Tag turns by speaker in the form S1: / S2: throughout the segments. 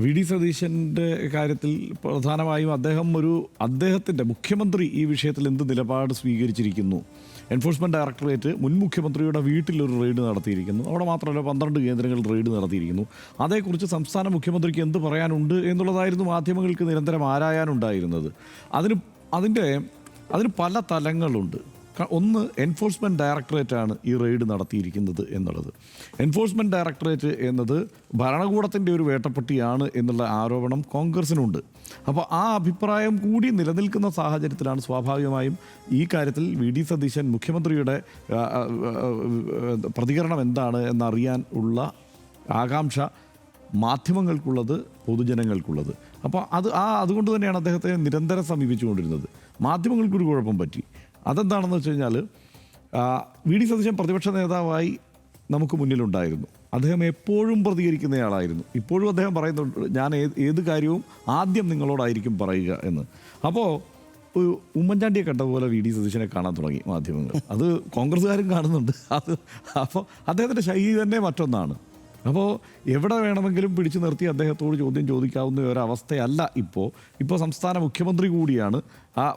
S1: V D സതീശൻ്റെ കാര്യത്തിൽ പ്രധാനമായും അദ്ദേഹത്തിൻ്റെ മുഖ്യമന്ത്രി ഈ വിഷയത്തിൽ എന്ത് നിലപാട് സ്വീകരിച്ചിരിക്കുന്നു. എൻഫോഴ്സ്മെൻറ്റ് ഡയറക്ടറേറ്റ് മുൻ മുഖ്യമന്ത്രിയുടെ വീട്ടിലൊരു റെയ്ഡ് നടത്തിയിരിക്കുന്നു. അവിടെ മാത്രമല്ല 12 കേന്ദ്രങ്ങളിൽ റെയ്ഡ് നടത്തിയിരിക്കുന്നു. അതേക്കുറിച്ച് സംസ്ഥാന മുഖ്യമന്ത്രിക്ക് എന്ത് പറയാനുണ്ട് എന്നുള്ളതായിരുന്നു മാധ്യമങ്ങൾക്ക് നിരന്തരം ആരായാനുണ്ടായിരുന്നത്. അതിന് പല തലങ്ങളുണ്ട്. ഒന്ന്, എൻഫോഴ്സ്മെൻറ്റ് ഡയറക്ടറേറ്റാണ് ഈ റെയ്ഡ് നടത്തിയിരിക്കുന്നത് എന്നുള്ളത്. എൻഫോഴ്സ്മെൻറ്റ് ഡയറക്ടറേറ്റ് എന്നത് ഭരണകൂടത്തിൻ്റെ ഒരു വേട്ടപ്പട്ടിയാണ് എന്നുള്ള ആരോപണം കോൺഗ്രസിനുണ്ട്. അപ്പോൾ ആ അഭിപ്രായം കൂടി നിലനിൽക്കുന്ന സാഹചര്യത്തിലാണ് സ്വാഭാവികമായും ഈ കാര്യത്തിൽ വി ഡി സതീശൻ മുഖ്യമന്ത്രിയുടെ പ്രതികരണം എന്താണ് എന്നറിയാൻ ഉള്ള ആകാംക്ഷ മാധ്യമങ്ങൾക്കുള്ളത്, പൊതുജനങ്ങൾക്കുള്ളത്. അപ്പോൾ അതുകൊണ്ട് തന്നെയാണ് അദ്ദേഹത്തെ നിരന്തരം സമീപിച്ചുകൊണ്ടിരുന്നത്. മാധ്യമങ്ങൾക്കൊരു കുഴപ്പം പറ്റി. അതെന്താണെന്ന് വെച്ച് കഴിഞ്ഞാൽ, വി ഡി സതീശൻ പ്രതിപക്ഷ നേതാവായി നമുക്ക് മുന്നിലുണ്ടായിരുന്നു. അദ്ദേഹം എപ്പോഴും പ്രതികരിക്കുന്നയാളായിരുന്നു. ഇപ്പോഴും അദ്ദേഹം പറയുന്നുണ്ട്, ഞാൻ ഏത് കാര്യവും ആദ്യം നിങ്ങളോടായിരിക്കും പറയുക എന്ന്. അപ്പോൾ ഉമ്മൻചാണ്ടിയെ കണ്ട പോലെ വി ഡി സതീശനെ കാണാൻ തുടങ്ങി മാധ്യമങ്ങൾ. അത് കോൺഗ്രസ്സുകാരും കാണുന്നുണ്ട്. അപ്പോൾ അദ്ദേഹത്തിൻ്റെ ശൈലി തന്നെ മറ്റൊന്നാണ്. അപ്പോൾ എവിടെ വേണമെങ്കിലും പിടിച്ചു നിർത്തി അദ്ദേഹത്തോട് ചോദ്യം ചോദിക്കാവുന്ന ഒരവസ്ഥയല്ല ഇപ്പോൾ സംസ്ഥാന മുഖ്യമന്ത്രി കൂടിയാണ്.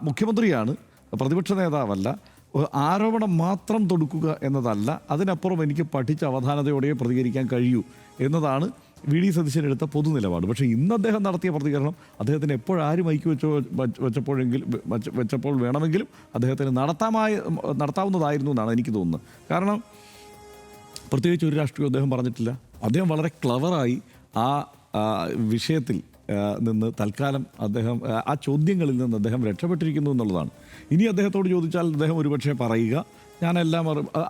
S1: മുഖ്യമന്ത്രിയാണ്, പ്രതിപക്ഷ നേതാവല്ല. ആരോപണം മാത്രം തൊടുക്കുക എന്നതല്ല, അതിനപ്പുറം എനിക്ക് പഠിച്ച അവധാനതയോടെ പ്രതികരിക്കാൻ കഴിയൂ എന്നതാണ് വി ഡി സതീശൻ എടുത്ത പൊതുനിലപാട്. പക്ഷേ ഇന്ന് അദ്ദേഹം നടത്തിയ പ്രതികരണം അദ്ദേഹത്തിന് എപ്പോഴാരും മൈക്ക് വെച്ചപ്പോൾ വേണമെങ്കിലും അദ്ദേഹത്തിന് നടത്താവുന്നതായിരുന്നു എന്നാണ് എനിക്ക് തോന്നുന്നത്. കാരണം പ്രത്യേകിച്ച് ഒരു രാഷ്ട്രീയം അദ്ദേഹം പറഞ്ഞിട്ടില്ല. അദ്ദേഹം വളരെ ക്ലവറായി ആ വിഷയത്തിൽ നിന്ന് തൽക്കാലം ആ ചോദ്യങ്ങളിൽ നിന്ന് അദ്ദേഹം രക്ഷപ്പെട്ടിരിക്കുന്നു എന്നുള്ളതാണ്. ഇനി അദ്ദേഹത്തോട് ചോദിച്ചാൽ അദ്ദേഹം ഒരുപക്ഷെ പറയുക, ഞാനെല്ലാം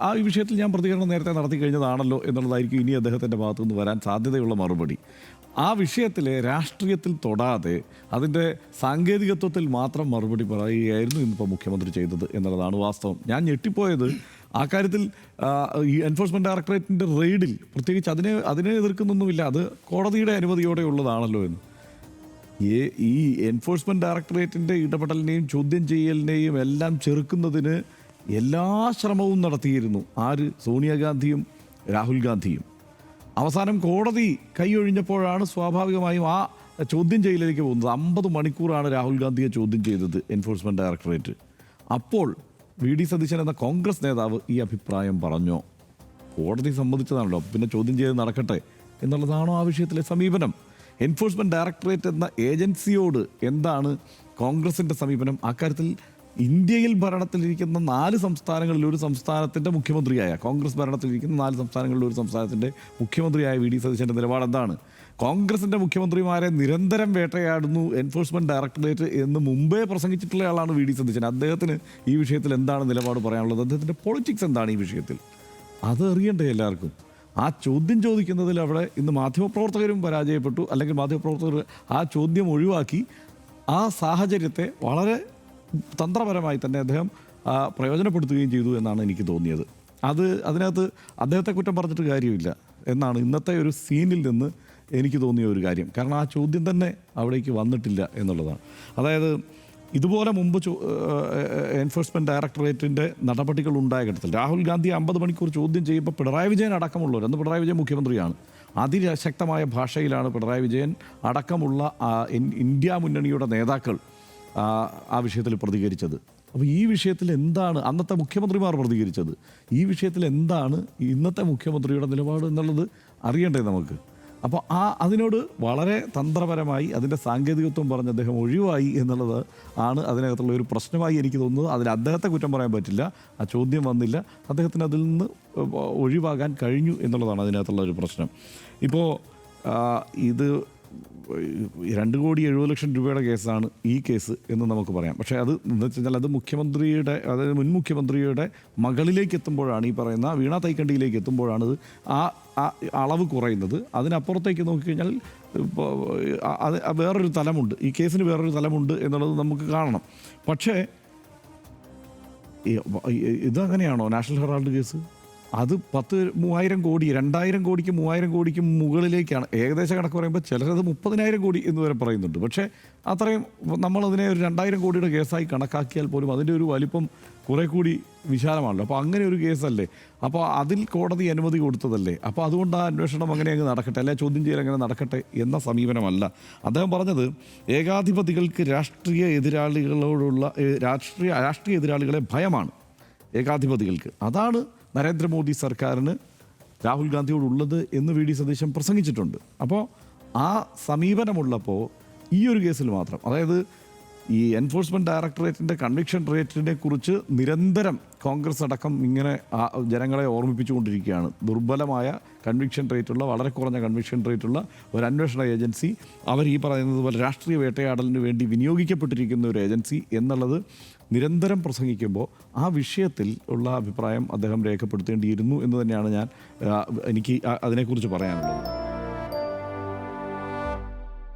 S1: ആ വിഷയത്തിൽ ഞാൻ പ്രതികരണം നേരത്തെ നടത്തി കഴിഞ്ഞതാണല്ലോ എന്നുള്ളതായിരിക്കും ഇനി അദ്ദേഹത്തിൻ്റെ ഭാഗത്തു നിന്ന് വരാൻ സാധ്യതയുള്ള മറുപടി. ആ വിഷയത്തിലെ രാഷ്ട്രീയത്തിൽ തൊടാതെ അതിൻ്റെ സാങ്കേതികത്വത്തിൽ മാത്രം മറുപടി പറയുകയായിരുന്നു ഇന്നിപ്പോൾ മുഖ്യമന്ത്രി ചെയ്തത് എന്നുള്ളതാണ് വാസ്തവം. ഞാൻ ഞെട്ടിപ്പോയത് ആ കാര്യത്തിൽ ഈ എൻഫോഴ്സ്മെൻറ്റ് ഡയറക്ടറേറ്റിൻ്റെ റെയ്ഡിൽ പ്രത്യേകിച്ച് അതിനെ എതിർക്കുന്നൊന്നുമില്ല, അത് കോടതിയുടെ അനുമതിയോടെ ഉള്ളതാണല്ലോ എന്ന്. ഈ എൻഫോഴ്സ്മെൻറ്റ് ഡയറക്ടറേറ്റിൻ്റെ ഇടപെടലിനെയും ചോദ്യം ചെയ്യലിനെയും എല്ലാം ചെറുക്കുന്നതിന് എല്ലാ ശ്രമവും നടത്തിയിരുന്നു സോണിയാഗാന്ധിയും രാഹുൽ ഗാന്ധിയും. അവസാനം കോടതി കൈയൊഴിഞ്ഞപ്പോഴാണ് സ്വാഭാവികമായും ആ ചോദ്യം ചെയ്യലിലേക്ക് പോകുന്നത്. 50 മണിക്കൂറാണ് രാഹുൽ ഗാന്ധിയെ ചോദ്യം ചെയ്തത് എൻഫോഴ്സ്മെൻറ്റ് ഡയറക്ടറേറ്റ്. അപ്പോൾ വി ഡി സതീശൻ എന്ന കോൺഗ്രസ് നേതാവ് ഈ അഭിപ്രായം പറഞ്ഞോ? കോടതി സമ്മതിച്ചതാണല്ലോ, പിന്നെ ചോദ്യം ചെയ്ത് നടക്കട്ടെ എന്നുള്ളതാണോ ആ വിഷയത്തിലെ സമീപനം? എൻഫോഴ്സ്മെൻറ്റ് ഡയറക്ടറേറ്റ് എന്ന ഏജൻസിയോട് എന്താണ് കോൺഗ്രസിൻ്റെ സമീപനം? അക്കാര്യത്തിൽ ഇന്ത്യയിൽ ഭരണത്തിലിരിക്കുന്ന 4 സംസ്ഥാനങ്ങളിൽ ഒരു സംസ്ഥാനത്തിൻ്റെ മുഖ്യമന്ത്രിയായ, കോൺഗ്രസ് ഭരണത്തിലിരിക്കുന്ന 4 സംസ്ഥാനങ്ങളിൽ ഒരു സംസ്ഥാനത്തിൻ്റെ മുഖ്യമന്ത്രിയായ വി ഡി സതീശൻ്റെ നിലപാട് എന്താണ്? കോൺഗ്രസിൻ്റെ മുഖ്യമന്ത്രിമാരെ നിരന്തരം വേട്ടയാടുന്നു എൻഫോഴ്സ്മെൻറ്റ് ഡയറക്ടറേറ്റ് എന്ന് മുമ്പേ പ്രസംഗിച്ചിട്ടുള്ള ആളാണ് വി ഡി സതീശൻ. അദ്ദേഹത്തിന് ഈ വിഷയത്തിൽ എന്താണ് നിലപാട് പറയാനുള്ളത്? അദ്ദേഹത്തിൻ്റെ പൊളിറ്റിക്സ് എന്താണ് ഈ വിഷയത്തിൽ? അത് അറിയണ്ടേ എല്ലാവർക്കും? ആ ചോദ്യം ചോദിക്കുന്നതിൽ അവിടെ ഇന്ന് മാധ്യമപ്രവർത്തകരും പരാജയപ്പെട്ടു. അല്ലെങ്കിൽ മാധ്യമപ്രവർത്തകർ ആ ചോദ്യം ഒഴിവാക്കി ആ സാഹചര്യത്തെ വളരെ തന്ത്രപരമായി തന്നെ അദ്ദേഹം പ്രയോജനപ്പെടുത്തുകയും ചെയ്തു എന്നാണ് എനിക്ക് തോന്നിയത്. അതിനകത്ത് അദ്ദേഹത്തെ കുറ്റം പറഞ്ഞിട്ട് കാര്യമില്ല എന്നാണ് ഇന്നത്തെ ഒരു സീനിൽ നിന്ന് എനിക്ക് തോന്നിയ ഒരു കാര്യം. കാരണം ആ ചോദ്യം തന്നെ അവിടേക്ക് വന്നിട്ടില്ല എന്നുള്ളതാണ്. അതായത് ഇതുപോലെ മുമ്പ് എൻഫോഴ്സ്മെൻറ്റ് ഡയറക്ടറേറ്റിൻ്റെ നടപടികൾ ഉണ്ടായ ഘട്ടത്തിൽ രാഹുൽ ഗാന്ധി 50 മണിക്കൂർ ചോദ്യം ചെയ്യുമ്പോൾ പിണറായി വിജയൻ അടക്കമുള്ളവർ, അന്ന് പിണറായി വിജയൻ മുഖ്യമന്ത്രിയാണ്, അതിശക്തമായ ഭാഷയിലാണ് പിണറായി വിജയൻ അടക്കമുള്ള ഇന്ത്യ മുന്നണിയുടെ നേതാക്കൾ ആ വിഷയത്തിൽ പ്രതികരിച്ചത്. അപ്പോൾ ഈ വിഷയത്തിൽ എന്താണ് അന്നത്തെ മുഖ്യമന്ത്രിമാർ പ്രതികരിച്ചത്? ഈ വിഷയത്തിൽ എന്താണ് ഇന്നത്തെ മുഖ്യമന്ത്രിയുടെ നിലപാട് എന്നുള്ളത് അറിയണ്ടേ നമുക്ക്? അപ്പോൾ അതിനോട് വളരെ തന്ത്രപരമായി അതിൻ്റെ സാങ്കേതികത്വം പറഞ്ഞ് അദ്ദേഹം ഒഴിവായി എന്നുള്ളത് ആണ് അതിനകത്തുള്ള ഒരു പ്രശ്നമായി എനിക്ക് തോന്നുന്നത്. അതിൽ അദ്ദേഹത്തെ കുറ്റം പറയാൻ പറ്റില്ല. ആ ചോദ്യം വന്നില്ല, അദ്ദേഹത്തിന് അതിൽ നിന്ന് ഒഴിവാകാൻ കഴിഞ്ഞു എന്നുള്ളതാണ് അതിനകത്തുള്ള ഒരു പ്രശ്നം. ഇപ്പോൾ ഇത് 2,70,00,000 രൂപയുടെ കേസാണ് ഈ കേസ് എന്ന് നമുക്ക് പറയാം. പക്ഷേ അത് എന്ന് വെച്ച് കഴിഞ്ഞാൽ അത് അതായത് മുൻ മുഖ്യമന്ത്രിയുടെ മകളിലേക്ക് എത്തുമ്പോഴാണ്, ഈ പറയുന്ന വീണ തൈക്കണ്ടിയിലേക്ക് എത്തുമ്പോഴാണ് ആ അളവ് കുറയുന്നത്. അതിനപ്പുറത്തേക്ക് നോക്കിക്കഴിഞ്ഞാൽ വേറൊരു തലമുണ്ട്, ഈ കേസിന് വേറൊരു തലമുണ്ട് എന്നുള്ളത് നമുക്ക് കാണണം. പക്ഷേ ഇതങ്ങനെയാണോ നാഷണൽ ഹെറാൾഡ് കേസ്? അത് 10,000 കോടി 2,000 കോടിക്കും 3,000 കോടിക്കും മുകളിലേക്കാണ് ഏകദേശം കണക്ക് പറയുമ്പോൾ ചിലരത് 30,000 കോടി എന്ന് വരെ പറയുന്നുണ്ട്. പക്ഷേ അത്രയും നമ്മളതിനെ ഒരു 2,000 കോടിയുടെ കേസായി കണക്കാക്കിയാൽ പോലും അതിൻ്റെ ഒരു വലിപ്പം കുറേ കൂടി വിശാലമാണല്ലോ. അപ്പോൾ അങ്ങനെ ഒരു കേസല്ലേ, അപ്പോൾ അതിൽ കോടതി അനുമതി കൊടുത്തതല്ലേ, അപ്പോൾ അതുകൊണ്ട് ആ അന്വേഷണം അങ്ങനെ അങ്ങ് നടക്കട്ടെ, അല്ലെ ചോദ്യം ചെയ്യൽ അങ്ങനെ നടക്കട്ടെ എന്ന സമീപനമല്ല അദ്ദേഹം പറഞ്ഞത്. ഏകാധിപതികൾക്ക് രാഷ്ട്രീയ എതിരാളികളെ ഭയമാണ് ഏകാധിപതികൾക്ക്. അതാണ് നരേന്ദ്രമോദി സർക്കാരിന് രാഹുൽ ഗാന്ധിയോടുള്ളത് എന്ന് വി ഡി സതീശൻ പ്രസംഗിച്ചിട്ടുണ്ട്. അപ്പോൾ ആ സമീപനമുള്ളപ്പോൾ ഈ ഒരു കേസിൽ മാത്രം, അതായത് ഈ എൻഫോഴ്സ്മെൻറ്റ് ഡയറക്ടറേറ്റിൻ്റെ കൺവിക്ഷൻ റേറ്റിനെ കുറിച്ച് നിരന്തരം കോൺഗ്രസ് അടക്കം ഇങ്ങനെ ജനങ്ങളെ ഓർമ്മിപ്പിച്ചുകൊണ്ടിരിക്കുകയാണ്. ദുർബലമായ കൺവിക്ഷൻ റേറ്റുള്ള, വളരെ കുറഞ്ഞ കൺവിക്ഷൻ റേറ്റുള്ള ഒരു അന്വേഷണ ഏജൻസി, അവർ ഈ പറയുന്നത് പോലെ രാഷ്ട്രീയ വേട്ടയാടലിന് വേണ്ടി വിനിയോഗിക്കപ്പെട്ടിരിക്കുന്ന ഒരു ഏജൻസി എന്നുള്ളത് നിരന്തരം പ്രസംഗിക്കുമ്പോൾ ആ വിഷയത്തിൽ ഉള്ള അഭിപ്രായം അദ്ദേഹം രേഖപ്പെടുത്തേണ്ടിയിരുന്നു എന്ന് തന്നെയാണ് എനിക്ക് അതിനെക്കുറിച്ച് പറയാനുള്ളത്.